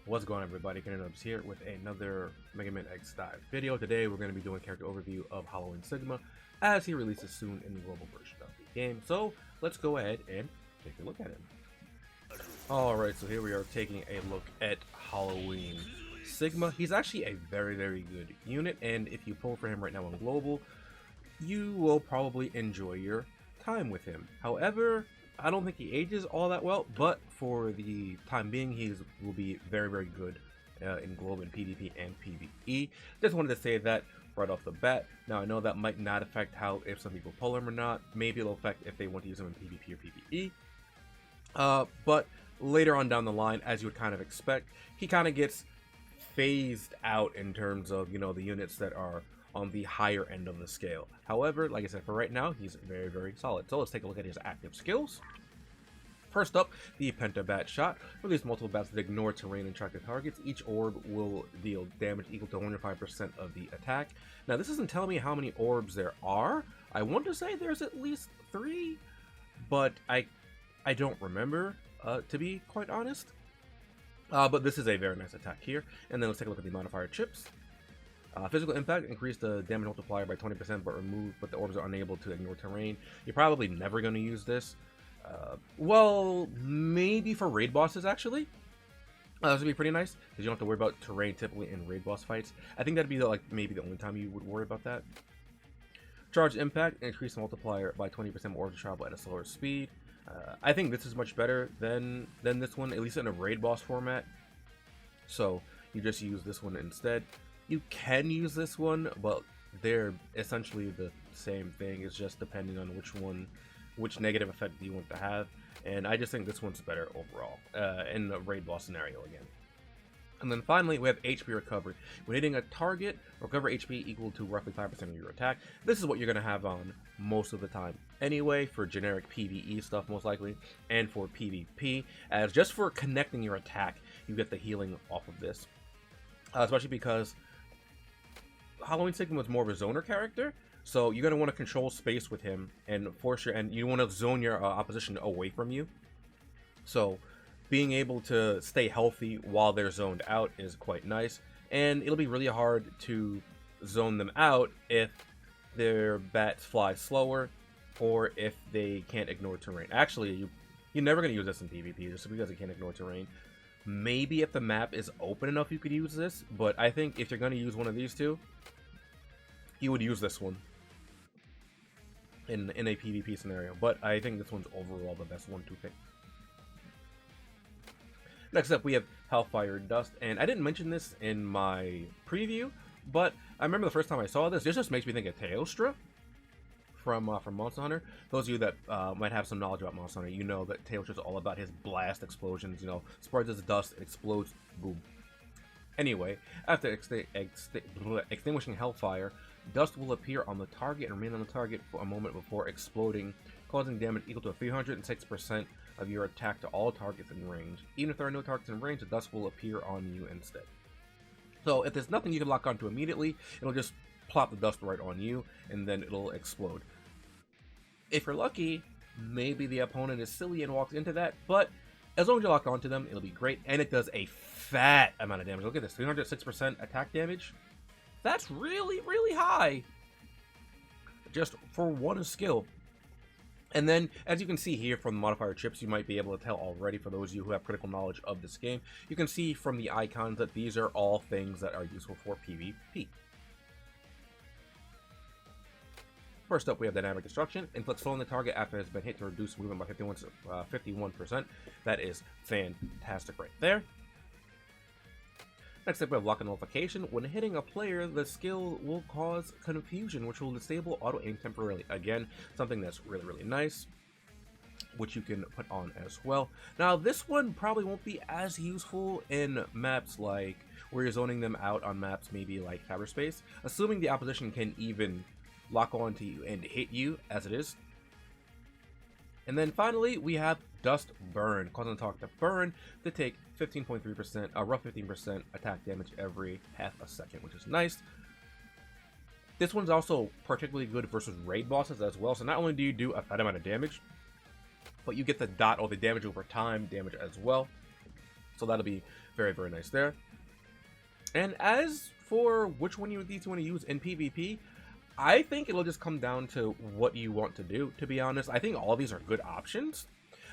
What's going on, everybody? TheKennyDubz here with another Megaman.exe dive video. Today we're going to be doing a character overview of Halloween Sigma as he releases soon in the global version of the game. So let's go ahead and take a look at him. Alright, so here we are taking a look at Halloween Sigma. He's actually a very good unit, and if you pull for him right now on global, you will probably enjoy your time with him. However, I don't think he ages all that well, but for the time being, he will be very good in global in PvP and PvE. Just wanted to say that right off the bat. Now, I know that might not affect how if some people pull him or not. Maybe it'll affect if they want to use him in PvP or PvE. But later on down the line, as you would kind of expect, he kind of gets phased out in terms of, you know, the units that are on the higher end of the scale. However, like I said, for right now, he's very solid. So let's take a look at his active skills. First up, the Pentabat shot. Release multiple bats that ignore terrain and attractive targets. Each orb will deal damage equal to 105% of the attack. Now, this isn't telling me how many orbs there are. I want to say there's at least 3, but I don't remember, to be quite honest. But this is a very nice attack here. And then let's take a look at the modifier chips. Physical impact, increase the damage multiplier by 20%, but the orbs are unable to ignore terrain. You're probably never going to use this. Well, maybe for raid bosses, actually. This would be pretty nice, because you don't have to worry about terrain typically in raid boss fights. I think that'd be maybe the only time you would worry about that. Charge impact, increase the multiplier by 20%, orbs travel at a slower speed. I think this is much better than this one, at least in a raid boss format. So you just use this one instead. You can use this one, but they're essentially the same thing. It's just depending on which negative effect you want to have. And I just think this one's better overall in the raid boss scenario again. And then finally, we have HP recovery. When hitting a target, recover HP equal to roughly 5% of your attack. This is what you're going to have on most of the time anyway, for generic PvE stuff most likely, and for PvP, as just for connecting your attack, you get the healing off of this. Especially because Halloween Sigma is more of a zoner character, so you're going to want to control space with him and you want to zone your opposition away from you. So being able to stay healthy while they're zoned out is quite nice, and it'll be really hard to zone them out if their bats fly slower or if they can't ignore terrain. Actually, you're never going to use this in PvP just because it can't ignore terrain. Maybe if the map is open enough you could use this, but I think if you're going to use one of these two, you would use this one in a PvP scenario. But I think this one's overall the best one to pick. Next up, we have Hellfire Dust, and I didn't mention this in my preview, but I remember the first time I saw this just makes me think of Teostra from Monster Hunter. Those of you that might have some knowledge about Monster Hunter, you know that Teostra is all about his blast explosions, you know, spreads his dust, it explodes, boom. Anyway, after extinguishing Hellfire, dust will appear on the target and remain on the target for a moment before exploding, causing damage equal to 306% of your attack to all targets in range. Even if there are no targets in range, the dust will appear on you instead. So if there's nothing you can lock onto immediately, it'll just plop the dust right on you, and then it'll explode. If you're lucky, maybe the opponent is silly and walks into that, but as long as you lock onto them, it'll be great, and it does a fat amount of damage. Look at this, 306% attack damage. That's really high, just for one skill. And then, as you can see here from the modifier chips, you might be able to tell already, for those of you who have critical knowledge of this game, you can see from the icons that these are all things that are useful for PvP. First up, we have Dynamic Destruction. Inflicts slow on the target after it has been hit to reduce movement by 51%. That is fantastic right there. Next up, we have Lock and Nullification. When hitting a player, the skill will cause confusion, which will disable auto-aim temporarily. Again, something that's really nice, which you can put on as well. Now, this one probably won't be as useful in maps like where you're zoning them out on maps maybe like cyberspace, assuming the opposition can even lock onto you and hit you as it is. And then finally, we have Dust Burn, causing the target to burn to take 15.3%, rough 15% attack damage every half a second, which is nice. This one's also particularly good versus raid bosses as well. So not only do you do a fat amount of damage, but you get the dot or the damage over time damage as well. So that'll be very, very nice there. And as for which one of these you want to use in PvP, I think it'll just come down to what you want to do, to be honest. I think all of these are good options.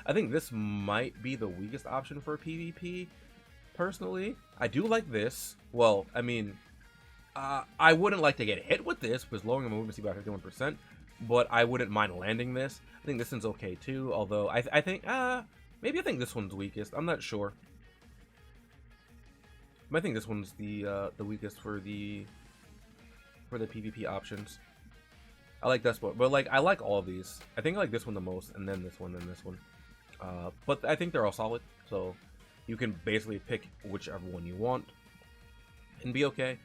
I think this might be the weakest option for PvP, personally. I do like this. Well, I mean, I wouldn't like to get hit with this, because lowering my movement speed by 51%, but I wouldn't mind landing this. I think this one's okay too, although I think, maybe I think this one's weakest. I'm not sure. I think this one's the weakest for the PvP options. I like this one, but like I like all of these. I think I like this one the most, and then this one, and this one. But I think they're all solid, so you can basically pick whichever one you want and be okay.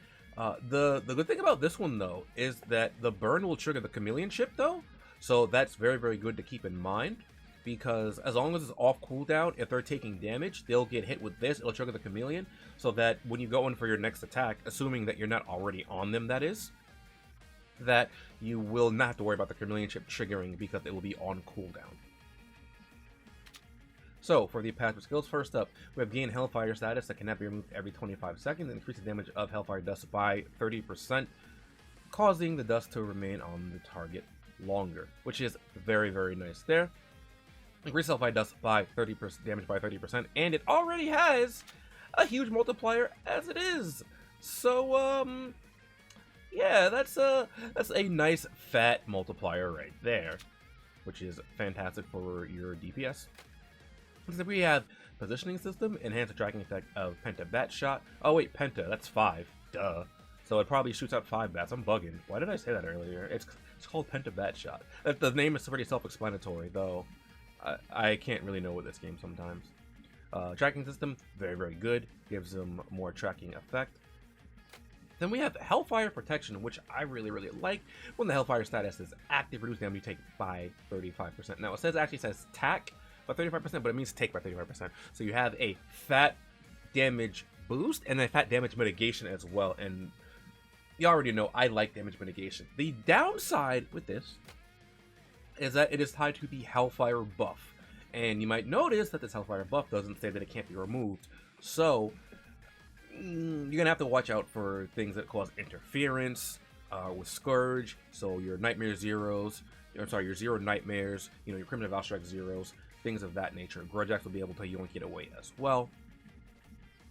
The good thing about this one though is that the burn will trigger the chameleon chip though, so that's very, very good to keep in mind. Because as long as it's off cooldown, if they're taking damage, they'll get hit with this. It'll trigger the chameleon, so that when you go in for your next attack, assuming that you're not already on them, that is, that you will not have to worry about the chameleon chip triggering because it will be on cooldown. So for the passive skills, first up, we have gain Hellfire status that cannot be removed every 25 seconds, and increase the damage of Hellfire dust by 30%, causing the dust to remain on the target longer, which is very, very nice there. Increase Hellfire dust by 30% damage by 30%, and it already has a huge multiplier as it is. So yeah, that's a nice fat multiplier right there, which is fantastic for your DPS. So we have positioning system, enhance the tracking effect of Penta Bat Shot. Oh wait, Penta, that's 5. Duh. So it probably shoots out 5 bats. I'm bugging. Why did I say that earlier? It's called Penta Bat Shot. The name is pretty self-explanatory, though. I can't really know with this game sometimes. Tracking system, very, very good. Gives them more tracking effect. Then we have Hellfire Protection, which I really, really like. When the Hellfire status is active, reduce damage you take by 35%. Now, it actually says tack by 35%, but it means take by 35%. So you have a fat damage boost and a fat damage mitigation as well. And you already know I like damage mitigation. The downside with this is that it is tied to the Hellfire buff. And you might notice that this Hellfire buff doesn't say that it can't be removed. So you're gonna have to watch out for things that cause interference with Scourge. So your Nightmare Zeros, your Zero Nightmares, your Primitive Outstrike Zeros, things of that nature. Grudge Axe will be able to yoink it away as well.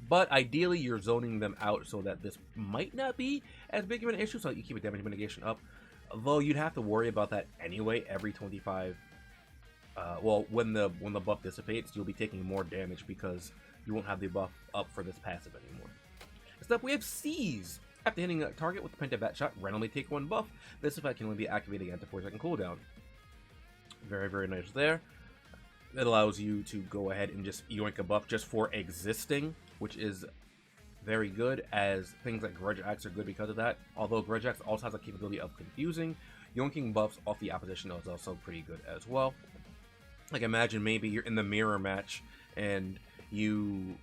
But ideally, you're zoning them out so that this might not be as big of an issue, so that you keep a damage mitigation up. Although you'd have to worry about that anyway every 25. Well, when the buff dissipates, you'll be taking more damage because you won't have the buff up for this passive anymore. Next up, we have Seize. After hitting a target with the Penta Bat Shot, randomly take 1 buff. This effect can only be activated again to 4-second cooldown. Very, very nice there. It allows you to go ahead and just yoink a buff just for existing, which is very good, as things like Grudge Axe are good because of that. Although Grudge Axe also has a capability of confusing. Yoinking buffs off the opposition is also pretty good as well. Like imagine maybe you're in the mirror match and you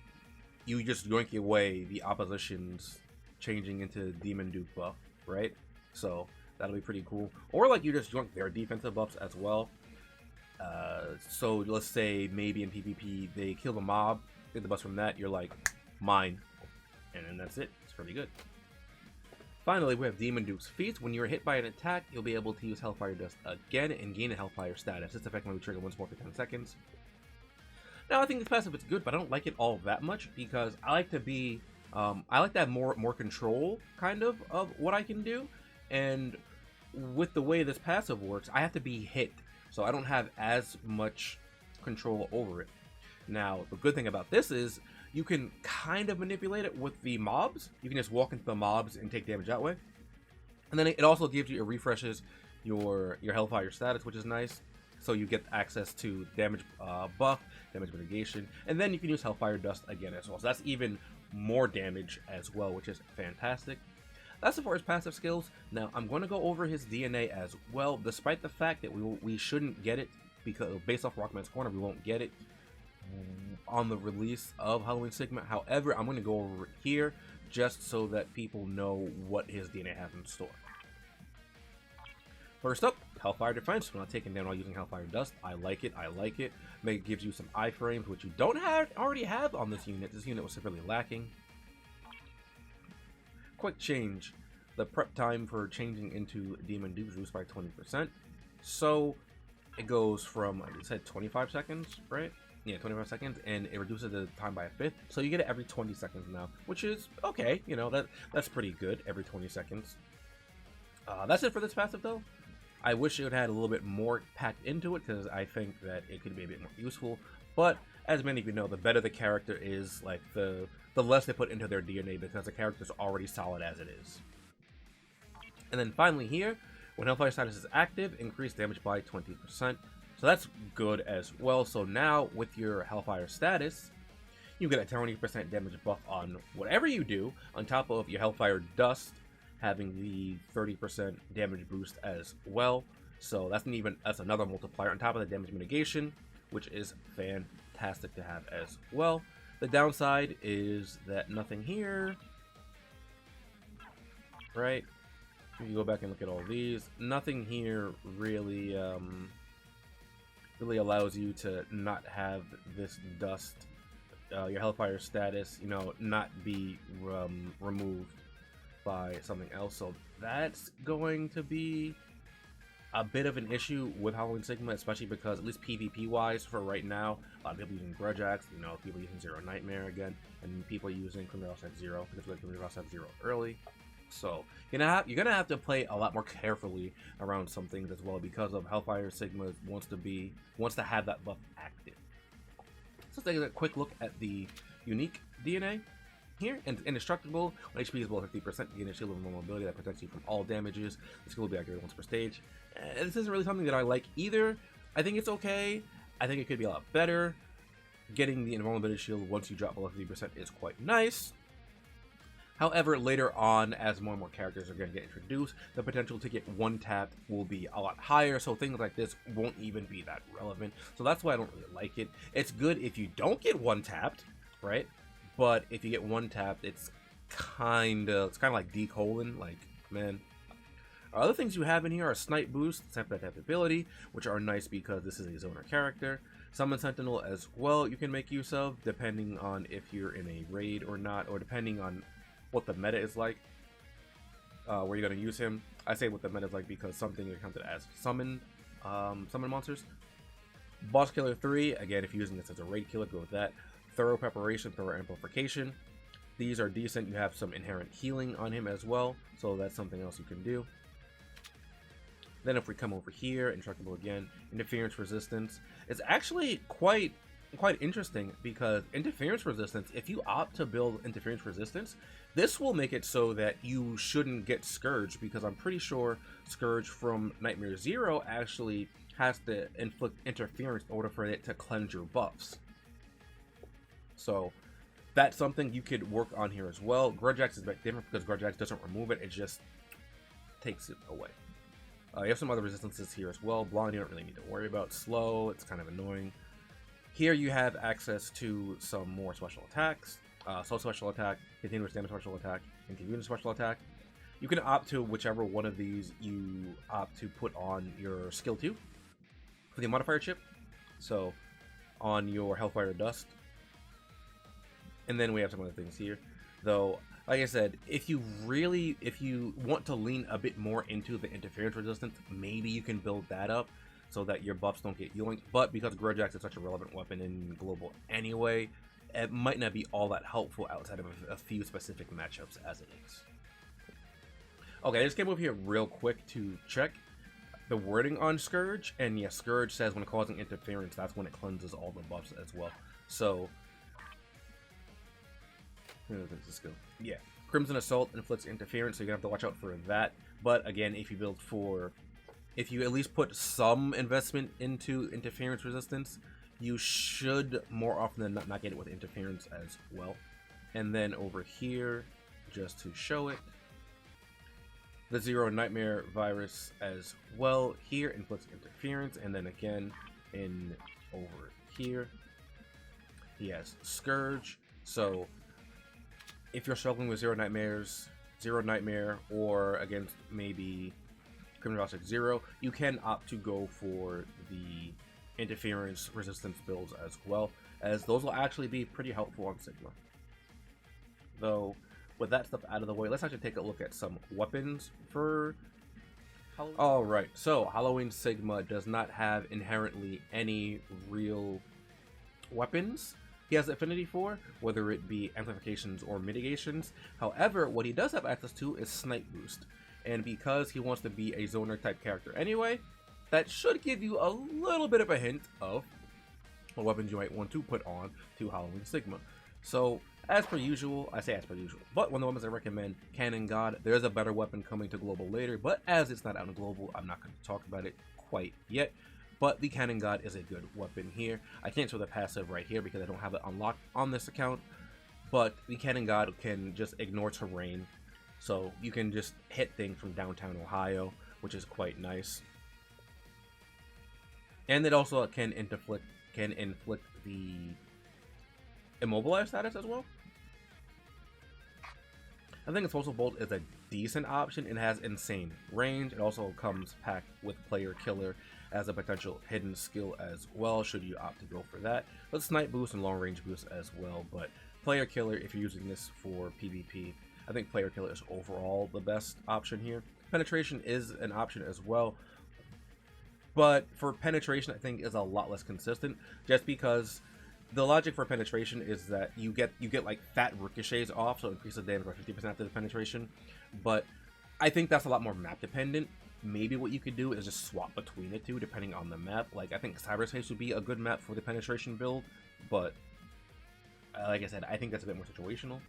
just yoink away the opposition's changing into Demon Duke buff, right? So that'll be pretty cool. Or like you just yoink their defensive buffs as well. So let's say maybe in PvP they kill the mob, get the buffs from that, you're like, mine. And then that's it. It's pretty good. Finally, we have Demon Duke's Feast. When you're hit by an attack, you'll be able to use Hellfire Dust again and gain a Hellfire status. This effect will be triggered once more for 10 seconds. Now, I think this passive is good, but I don't like it all that much because I like to be, I like to have more control, kind of what I can do. And with the way this passive works, I have to be hit, so I don't have as much control over it. Now, the good thing about this is you can kind of manipulate it with the mobs. You can just walk into the mobs and take damage that way. And then it also gives you, it refreshes your Hellfire status, which is nice. So you get access to damage buff, damage mitigation, and then you can use Hellfire Dust again as well. So that's even more damage as well, which is fantastic. That's as far as passive skills. Now, I'm going to go over his DNA as well, despite the fact that we shouldn't get it, because based off Rockman's Corner, we won't get it on the release of Halloween Sigma. However, I'm going to go over it here just so that people know what his DNA has in store. First up, Hellfire Defense. We're not taking down while using Hellfire Dust. I like it. I like it. It gives you some iframes, which you don't already have on this unit. This unit was severely lacking. Quick change. The prep time for changing into Demon Dupe reduced by 20%. So it goes from, I said 25 seconds, right? Yeah, 25 seconds, and it reduces the time by a fifth. So you get it every 20 seconds now, which is okay. You know, that's pretty good, every 20 seconds. That's it for this passive, though. I wish it had a little bit more packed into it, because I think that it could be a bit more useful. But as many of you know, the better the character is, like the less they put into their DNA, because the character's already solid as it is. And then finally here, when Hellfire status is active, increase damage by 20%. So that's good as well. So now with your Hellfire status, you get a 20% damage buff on whatever you do, on top of your Hellfire Dust having the 30% damage boost as well. So that's another multiplier on top of the damage mitigation, which is fantastic to have as well. The downside is that nothing here, right? If you go back and look at all these, nothing here really really allows you to not have this dust, your Hellfire status, you know, not be removed by something else. So that's going to be a bit of an issue with Halloween Sigma, especially because, at least PvP wise for right now, a lot of people using Grudge Axe, you know, people using Zero Nightmare again, and people using Criminal Offset Zero, because we Criminal Offset Zero early. So you're gonna have to play a lot more carefully around some things as well, because of Hellfire Sigma wants to have that buff active. So let's take a quick look at the unique DNA. Here, and indestructible, when HP is below 50%, gain a shield of normal ability that protects you from all damages. The skill will be activated once per stage. This isn't really something that I like either. I think it's okay. I think it could be a lot better. Getting the invulnerability shield once you drop below 50% is quite nice. However, later on, as more and more characters are going to get introduced, the potential to get one tapped will be a lot higher, so things like this won't even be that relevant. So that's why I don't really like it. It's good if you don't get one tapped, right? But if you get one tapped, it's kind of like D:, like, man. Other things you have in here are Snipe Boost, Tap ability, which are nice because this is a zoner character. Summon Sentinel as well you can make use of, depending on if you're in a raid or not, or depending on what the meta is like, where you're going to use him. I say what the meta is like because something are counted as summon monsters. Boss Killer 3, again, if you're using this as a raid killer, go with that. Thorough Preparation, Thorough Amplification. These are decent. You have some inherent healing on him as well, so that's something else you can do. Then if we come over here, Indestructible again, Interference Resistance. It's actually quite interesting, because Interference Resistance, if you opt to build Interference Resistance, this will make it so that you shouldn't get Scourge, because I'm pretty sure Scourge from Nightmare Zero actually has to inflict interference in order for it to cleanse your buffs. So that's something you could work on here as well. Grudge Axe is a bit different because Grudge Axe doesn't remove it, it just takes it away. You have some other resistances here as well. Blind you don't really need to worry about. Slow, it's kind of annoying. Here you have access to some more special attacks. Slow special attack, continuous damage special attack, and continuous special attack. You can opt to whichever one of these you opt to put on your skill 2 for the modifier chip. So on your Hellfire Dust. And then we have some other things here, though. Like I said, if you want to lean a bit more into the interference resistance, maybe you can build that up so that your buffs don't get yoinked. But because Grudge Axe is such a relevant weapon in global anyway, it might not be all that helpful outside of a few specific matchups as it is. Okay, I just came over here real quick to check the wording on Scourge, and yes, Scourge says when causing interference, that's when it cleanses all the buffs as well. So let's go. Yeah, Crimson Assault inflicts interference, so you're gonna have to watch out for that. But again, if you at least put some investment into interference resistance, you should more often than not get it with interference as well. And then over here, just to show it, the Zero Nightmare virus as well here inflicts interference, and then again in over here he has Scourge. So if you're struggling with Zero Nightmare, or against maybe Criminal 0, you can opt to go for the interference resistance builds as well, as those will actually be pretty helpful on Sigma. Though, with that stuff out of the way, let's actually take a look at some weapons for Halloween. Alright, so Halloween Sigma does not have inherently any real weapons he has affinity for, whether it be amplifications or mitigations. However, what he does have access to is Snipe Boost, and because he wants to be a zoner type character anyway, that should give you a little bit of a hint of what weapons you might want to put on to Halloween Sigma. So, as per usual, I say as per usual, but one of the weapons I recommend, Cannon God. There is a better weapon coming to Global later, but as it's not out in Global, I'm not going to talk about it quite yet. But the Cannon God is a good weapon here. I can't show the passive right here because I don't have it unlocked on this account, but the Cannon God can just ignore terrain, so you can just hit things from downtown Ohio, which is quite nice. And it also can inflict the immobilized status as well. I think Explosive Bolt is a decent option. It has insane range. It also comes packed with Player Killer as a potential hidden skill as well, should you opt to go for that. But Snipe Boost and Long Range Boost as well. But Player Killer, if you're using this for PvP, I think Player Killer is overall the best option here. Penetration is an option as well, but for penetration, I think is a lot less consistent, just because the logic for penetration is that you get like fat ricochets off, so it increases damage by 50% after the penetration. But I think that's a lot more map dependent. Maybe what you could do is just swap between the two depending on the map. Like, I think Cyberspace would be a good map for the penetration build, but like I said, I think that's a bit more situational.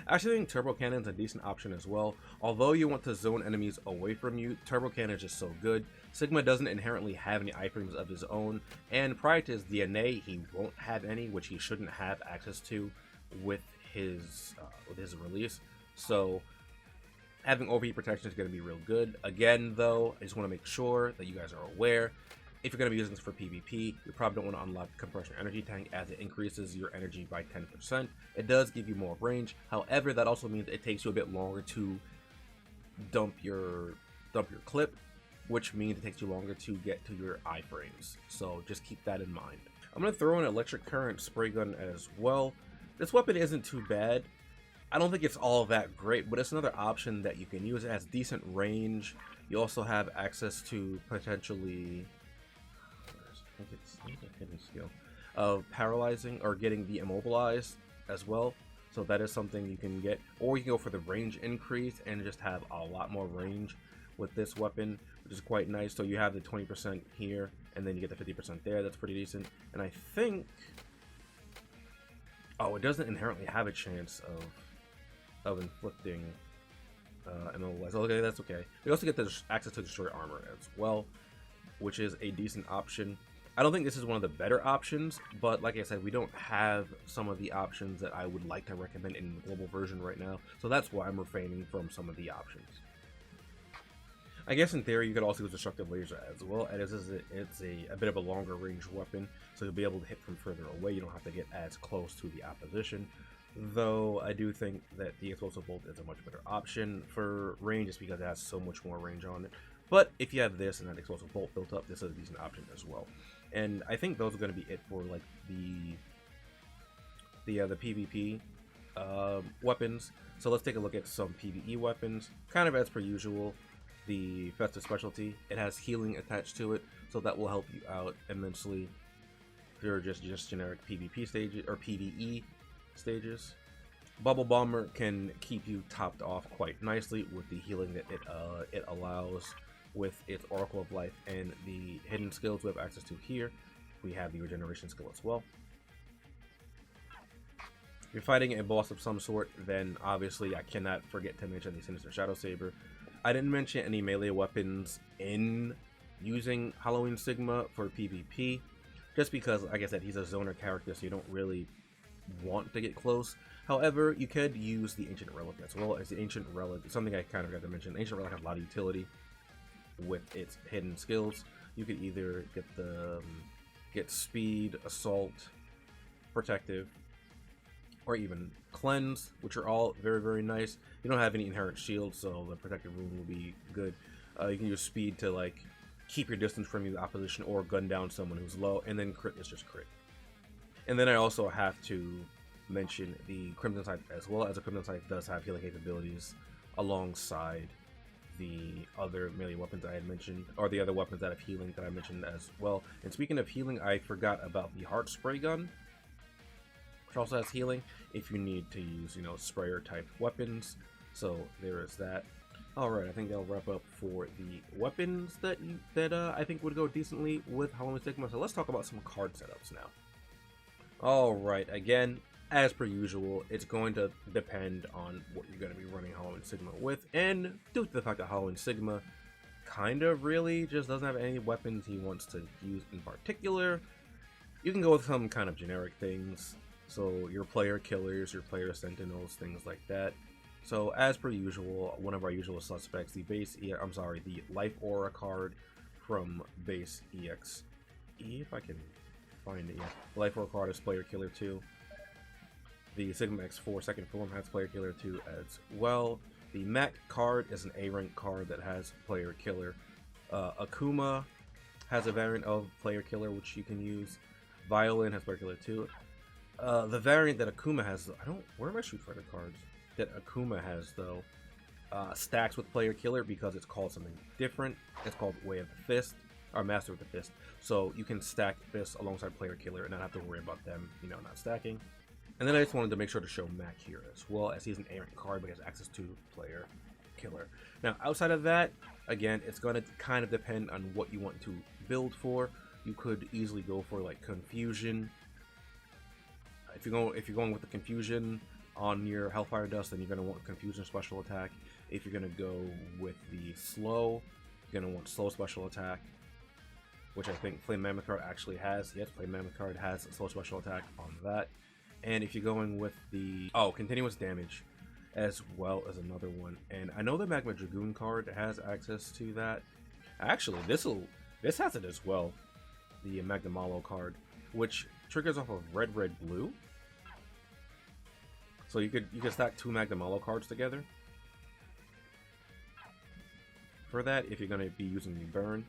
I actually think Turbo Cannon is a decent option as well. Although you want to zone enemies away from you, Turbo Cannon is just so good. Sigma doesn't inherently have any iframes of his own, and prior to his DNA, he won't have any, which he shouldn't have access to with his release. So having overheat protection is going to be real good. Again, though, I just want to make sure that you guys are aware, if you're going to be using this for PvP, you probably don't want to unlock Compression Energy Tank, as it increases your energy by 10%. It does give you more range. However, that also means it takes you a bit longer to dump your clip, which means it takes you longer to get to your iframes. So just keep that in mind. I'm going to throw in Electric Current Spray Gun as well. This weapon isn't too bad. I don't think it's all that great, but it's another option that you can use. It has decent range. You also have access to potentially, I think it's a hidden skill of paralyzing or getting the immobilized as well. So that is something you can get, or you can go for the range increase and just have a lot more range with this weapon, which is quite nice. So you have the 20% here, and then you get the 50% there. That's pretty decent. And I think, oh, it doesn't inherently have a chance of inflicting immobilized. Okay, that's okay. You also get the access to Destroy Armor as well, which is a decent option. I don't think this is one of the better options, but like I said, we don't have some of the options that I would like to recommend in the global version right now, so that's why I'm refraining from some of the options. I guess in theory you could also use Destructive Laser as well, and it's a bit of a longer range weapon, so you'll be able to hit from further away. You don't have to get as close to the opposition. Though I do think that the Explosive Bolt is a much better option for range, just because it has so much more range on it. But if you have this and that Explosive Bolt built up, this is a decent option as well. And I think those are going to be it for like the PvP weapons. So let's take a look at some PvE weapons. Kind of as per usual, the Festive Specialty. It has healing attached to it, so that will help you out immensely if you're just generic PvP stages or PvE stages. Bubble Bomber can keep you topped off quite nicely with the healing that it allows with its Oracle of Life and the hidden skills we have access to here. We have the regeneration skill as well. If you're fighting a boss of some sort, then obviously I cannot forget to mention the Sinister Shadow Saber. I didn't mention any melee weapons in using Halloween Sigma for PvP, just because, like I said, he's a zoner character, so you don't really want to get close. However, you could use the Ancient Relic as well, as the Ancient Relic, something I kind of got to mention. The Ancient Relic has a lot of utility with its hidden skills. You could either get speed, assault, protective, or even cleanse, which are all very, very nice. You don't have any inherent shield, so the protective rune will be good. You can use speed to like keep your distance from the opposition or gun down someone who's low, and then crit is just crit. And then I also have to mention the Crimson Scythe as well, as a Crimson Scythe does have healing capabilities alongside the other melee weapons I had mentioned, or the other weapons that have healing that I mentioned as well. And speaking of healing, I forgot about the Heart Spray Gun, which also has healing if you need to use, sprayer type weapons. So there is that. Alright, I think that'll wrap up for the weapons that I think would go decently with Halloween Sigma. So let's talk about some card setups now. Alright, again, as per usual, it's going to depend on what you're going to be running Halloween Sigma with, and due to the fact that Halloween Sigma kind of really just doesn't have any weapons he wants to use in particular, you can go with some kind of generic things. So your player killers, your player sentinels, things like that. So as per usual, one of our usual suspects, the Life Aura card from base.exe. If I can find it, yeah. The Life Aura card is player killer 2. The Sigma X4 second form has player killer 2 as well. The Mac card is an A rank card that has player killer. Akuma has a variant of player killer which you can use. Violin has player killer 2. The variant that Akuma has, where are my Street Fighter cards? That Akuma has though, stacks with player killer because it's called something different. It's called Way of the Fist, or Master of the Fist. So you can stack this alongside player killer and not have to worry about them, not stacking. And then I just wanted to make sure to show Mac here as well, as he's an A rank card but has access to player killer. Now outside of that, again, it's going to kind of depend on what you want to build for. You could easily go for like Confusion. If you're going with the Confusion on your Hellfire Dust, then you're going to want Confusion special attack. If you're going to go with the Slow, you're going to want Slow special attack, which I think Flame Mammoth card actually has. Yes, Flame Mammoth card has Slow special attack on that. And if you're going with the Continuous Damage as well as another one. And I know the Magma Dragoon card has access to that. Actually, this has it as well. The Magna Malo card, which triggers off of red, blue. So you could stack 2 Magna Malo cards together for that if you're going to be using the burn.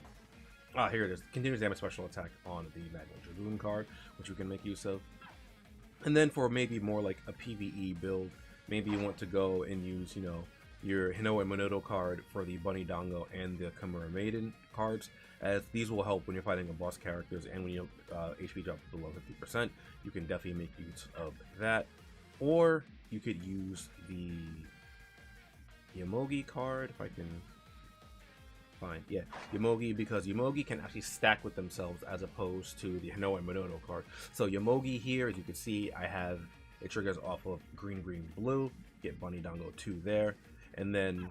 Here it is. Continuous damage special attack on the Magma Dragoon card, which you can make use of. And then for maybe more like a PvE build, maybe you want to go and use, your Hino and Monoto card for the Bunny Dango and the Kamura Maiden cards, as these will help when you're fighting a boss characters and when you HP drop below 50%. You can definitely make use of that. Or you could use the Yomogi card, if I can find, yeah, Yomogi, because Yomogi can actually stack with themselves as opposed to the Hino and Monoto card. So Yomogi here, as you can see, it triggers off of green, blue, get Bunny Dango 2 there, and then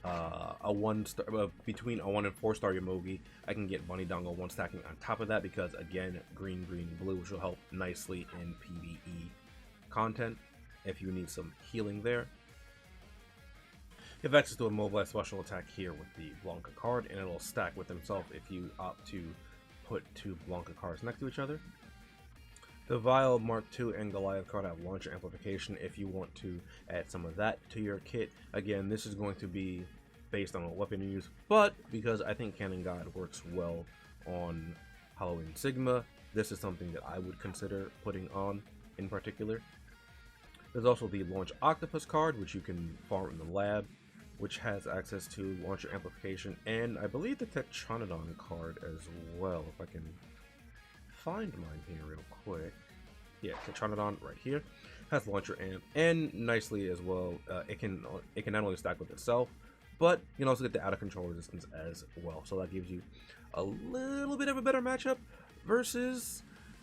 a 1-star, between a 1 and 4-star Yomogi, I can get Bunny Dango 1 stacking on top of that, because again, green, blue, which will help nicely in PvE content if you need some healing there. You have access to a mobilized special attack here with the Blanca card, and it'll stack with himself if you opt to put 2 Blanca cards next to each other. The Vile Mark II and Goliath card have launcher amplification if you want to add some of that to your kit. Again, this is going to be based on what weapon you use, but because I think Cannon God works well on Halloween Sigma, this is something that I would consider putting on in particular. There's also the Launch Octopus card, which you can farm in the lab, which has access to launcher amplification, and I believe the Tetronodon card as well, if I can find mine here real quick. Yeah, Tetronodon right here has launcher amp, and nicely as well, it can not only stack with itself, but you can also get the out of control resistance as well. So that gives you a little bit of a better matchup versus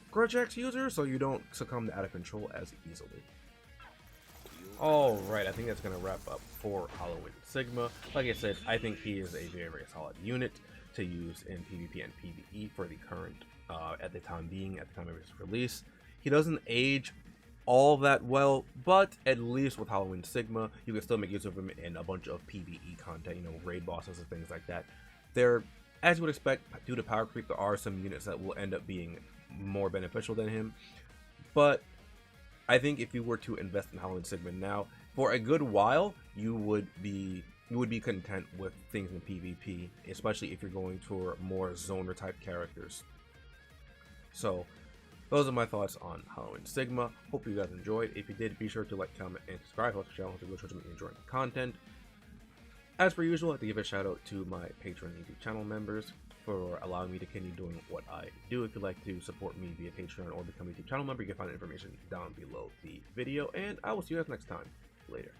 Grudge Axe user, so you don't succumb to out of control as easily. Alright, I think that's going to wrap up for Halloween Sigma. Like I said, I think he is a very solid unit to use in PvP and PvE for the current, at the time of his release. He doesn't age all that well, but at least with Halloween Sigma, you can still make use of him in a bunch of PvE content, raid bosses and things like that. There, as you would expect, due to power creep, there are some units that will end up being more beneficial than him, but I think if you were to invest in Halloween Sigma now, for a good while, you would be, you would be content with things in PvP, especially if you're going for more zoner type characters. So those are my thoughts on Halloween Sigma. Hope you guys enjoyed. If you did, be sure to like, comment, and subscribe. Helps the channel to go show me enjoying the content. As per usual, I have to give a shout out to my Patreon YouTube channel members for allowing me to continue doing what I do. If you'd like to support me via Patreon or become a YouTube channel member, you can find information down below the video. And I will see you guys next time. Later.